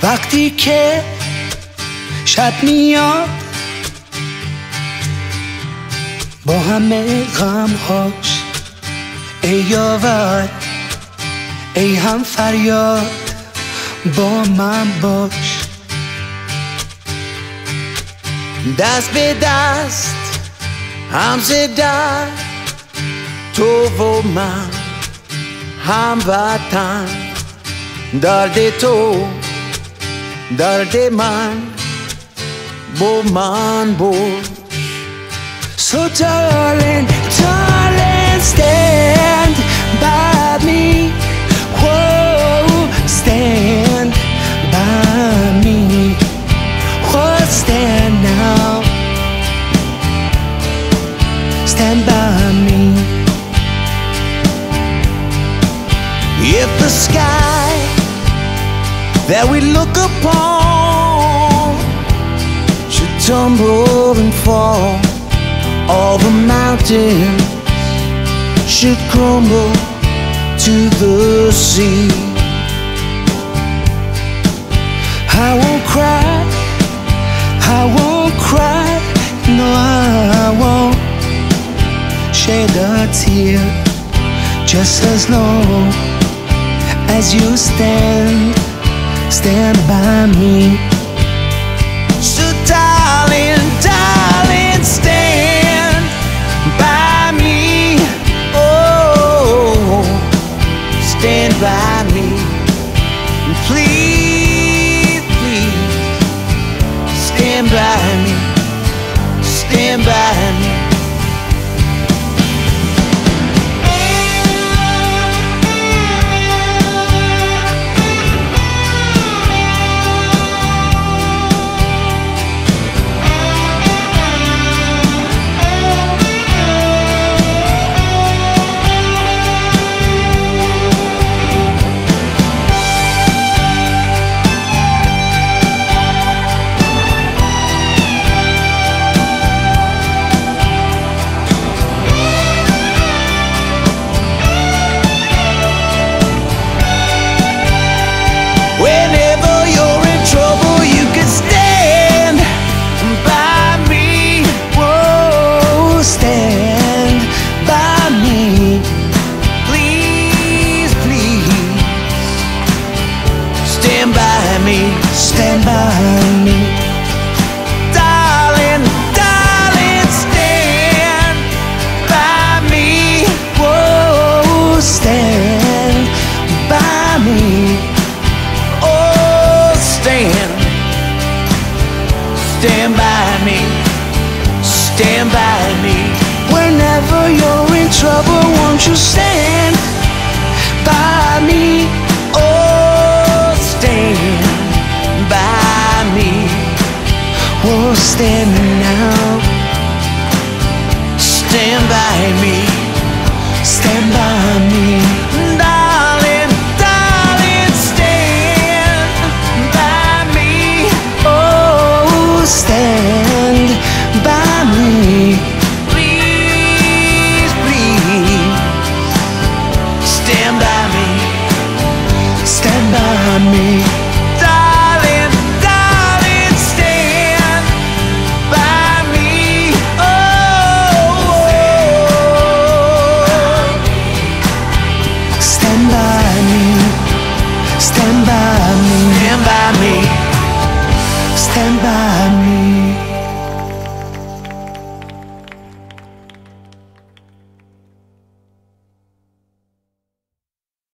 وقتی که شب میاد با همه غمهاش، ای یاور ای هم فریاد با من باش. دست به دست همزدن، تو و من هموطن، درد تو درد من با من باش. So darling, darling, stand by me. Whoa, stand by me. Whoa, stand now. Stand by me. If the sky that we look upon should tumble and fall, all the mountains should crumble to the sea, I won't cry, I won't cry, no I won't shed a tear, just as long as you stand by me. So darling, darling, stand by me. Oh, stand by me. Please, please, stand by me. Stand by me. Whenever you're in trouble, you can stand by me. Whoa, stand by me. Please, please, stand by me. Stand by me. Darling, darling, stand by me. Whoa, stand by me. Stand by me, stand by me. Whenever you're in trouble, won't you stand by me? Oh, stand by me. Oh, stand now. Stand by me, stand by me.